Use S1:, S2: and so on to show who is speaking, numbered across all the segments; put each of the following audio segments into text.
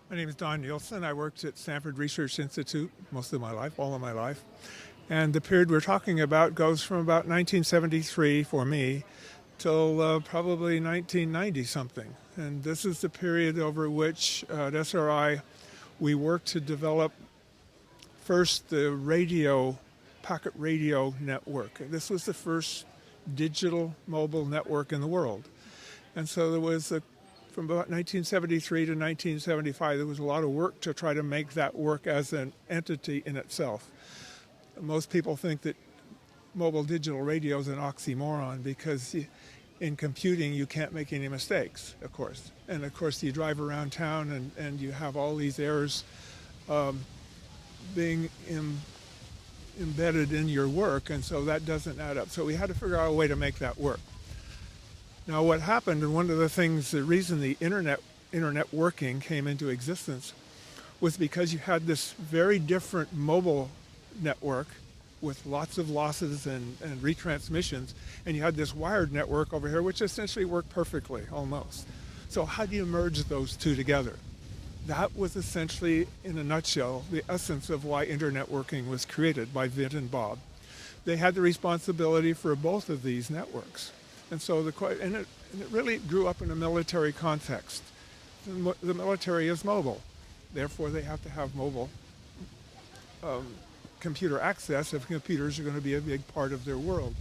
S1: My name is Don Nielson. I worked at Stanford Research Institute most of my life, all of my life. And the period we're talking about goes from about 1973 for me till probably 1990 something. And this is the period over which at SRI we worked to develop first the packet radio network. This was the first digital mobile network in the world. And so there was from about 1973 to 1975, there was a lot of work to try to make that work as an entity in itself. Most people think that mobile digital radio is an oxymoron because in computing you can't make any mistakes, of course. And of course you drive around town and you have all these errors being embedded in your work, and so that doesn't add up. So we had to figure out a way to make that work. Now what happened, and one of the reason the internet working came into existence was because you had this very different mobile network with lots of losses and retransmissions, and you had this wired network over here which essentially worked perfectly, almost. So how do you merge those two together? That was essentially, in a nutshell, the essence of why internet working was created by Vint and Bob. They had the responsibility for both of these networks. And so it really grew up in a military context. The military is mobile. Therefore, they have to have mobile computer access if computers are going to be a big part of their world.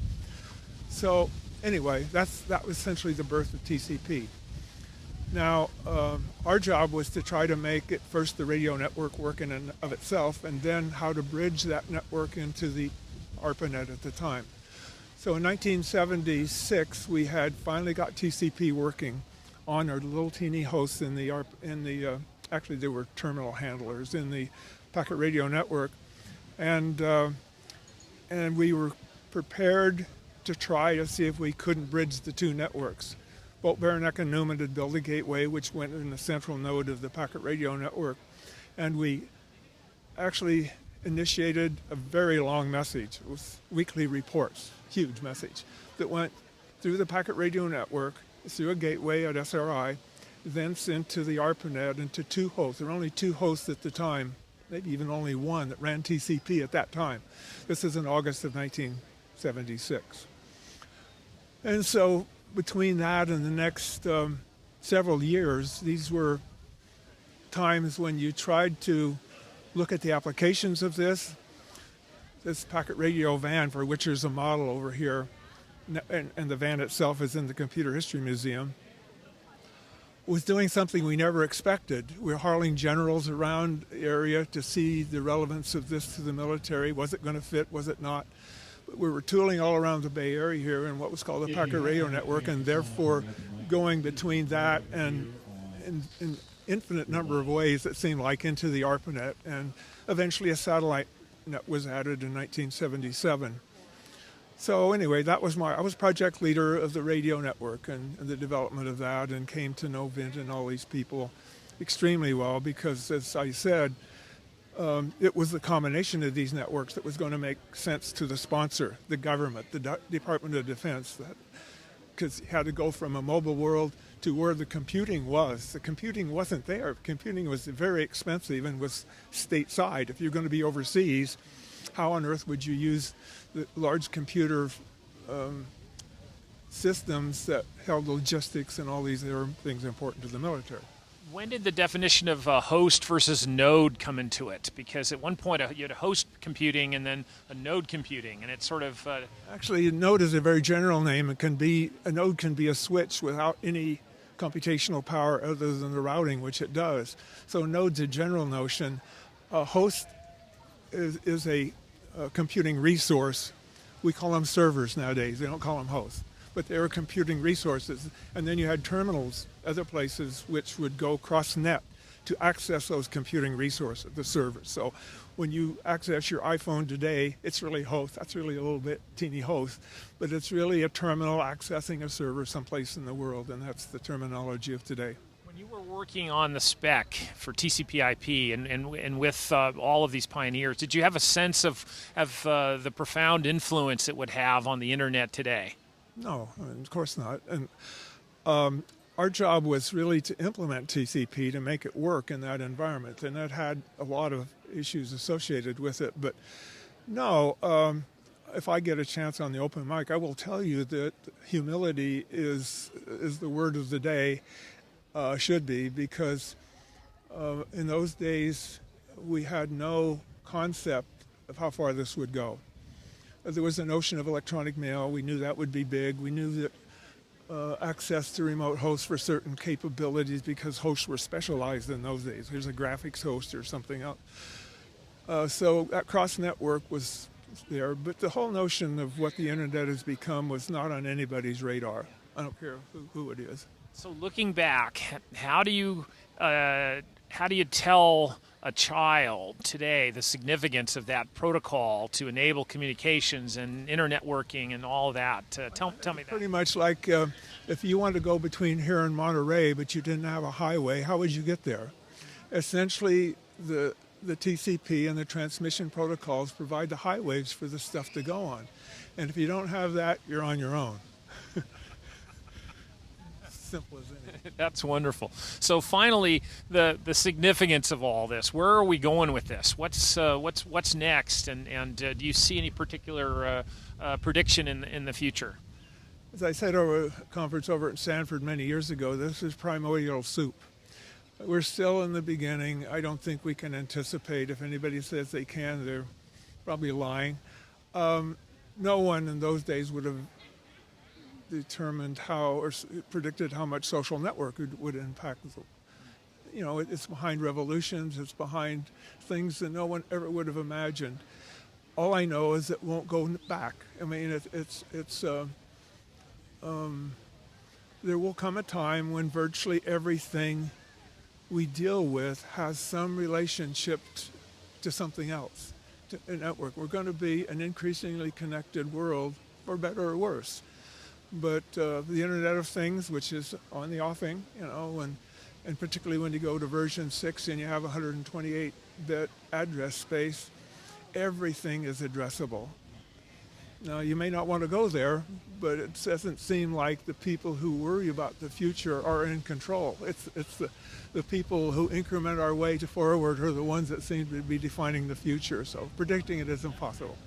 S1: So anyway, that was essentially the birth of TCP. Now, our job was to try to make it first the radio network work in and of itself, and then how to bridge that network into the ARPANET at the time. So in 1976, we had finally got TCP working on our little teeny hosts actually they were terminal handlers in the packet radio network, and we were prepared to try to see if we couldn't bridge the two networks. Both Beranek and Newman had built a gateway which went in the central node of the packet radio network, and we actually initiated a very long message. It was weekly reports, huge message, that went through the packet radio network, through a gateway at SRI, then sent to the ARPANET and to two hosts. There were only two hosts at the time, maybe even only one that ran TCP at that time. This is in August of 1976. And so between that and the next several years, these were times when you tried to look at the applications of this packet radio van, for which there's a model over here, and the van itself is in the Computer History Museum, was doing something we never expected. We were hauling generals around the area to see the relevance of this to the military. Was it going to fit? Was it not? But we were tooling all around the Bay Area here in what was called the packet radio network, and therefore going between that and in infinite number of ways that seemed like into the ARPANET, and eventually a satellite net was added in 1977. So anyway, I was project leader of the radio network and the development of that, and came to know Vint and all these people extremely well because, as I said, it was the combination of these networks that was going to make sense to the sponsor, the government, the Department of Defense, because it had to go from a mobile world to where the computing was. The computing wasn't there. Computing was very expensive and was stateside. If you're going to be overseas, how on earth would you use the large computer systems that held logistics and all these other things important to the military?
S2: When did the definition of host versus node come into it? Because at one point you had a host computing and then a node computing, and it's sort of...
S1: Actually, a node is a very general name. A node can be a switch without any computational power other than the routing, which it does. So node's a general notion. A host is a computing resource. We call them servers nowadays. They don't call them hosts. But they were computing resources. And then you had terminals, other places, which would go cross-net to access those computing resources, the servers. So when you access your iPhone today, it's really host. That's really a little bit teeny host. But it's really a terminal accessing a server someplace in the world, and that's the terminology of today.
S2: When you were working on the spec for TCP/IP and with all of these pioneers, did you have a sense of the profound influence it would have on the internet today?
S1: No, of course not. And our job was really to implement TCP to make it work in that environment, and that had a lot of issues associated with it. But no, if I get a chance on the open mic, I will tell you that humility is the word of the day, should be, because in those days we had no concept of how far this would go. There was a notion of electronic mail. We knew that would be big. We knew that access to remote hosts for certain capabilities, because hosts were specialized in those days. Here's a graphics host or something else. So that cross-network was there, but the whole notion of what the internet has become was not on anybody's radar. I don't care who it is.
S2: So looking back, how do you tell a child today the significance of that protocol to enable communications and internetworking and all that? Tell me that.
S1: Pretty much like if you wanted to go between here and Monterey, but you didn't have a highway, how would you get there? Essentially, the TCP and the transmission protocols provide the highways for the stuff to go on. And if you don't have that, you're on your own. Simple as anything.
S2: That's wonderful. So finally, the significance of all this. Where are we going with this? What's next? And do you see any particular prediction in the future?
S1: As I said over a conference over at Stanford many years ago, this is primordial soup. We're still in the beginning. I don't think we can anticipate. If anybody says they can, they're probably lying. No one in those days would have determined how or predicted how much social network would impact. You know, it's behind revolutions. It's behind things that no one ever would have imagined. All I know is it won't go back. I mean, there will come a time when virtually everything we deal with has some relationship to something else, to a network. We're going to be an increasingly connected world, for better or worse. But the Internet of Things, which is on the offing, you know, and particularly when you go to version 6 and you have 128-bit address space, everything is addressable. Now, you may not want to go there, but it doesn't seem like the people who worry about the future are in control. It's the people who increment our way forward are the ones that seem to be defining the future. So predicting it is impossible.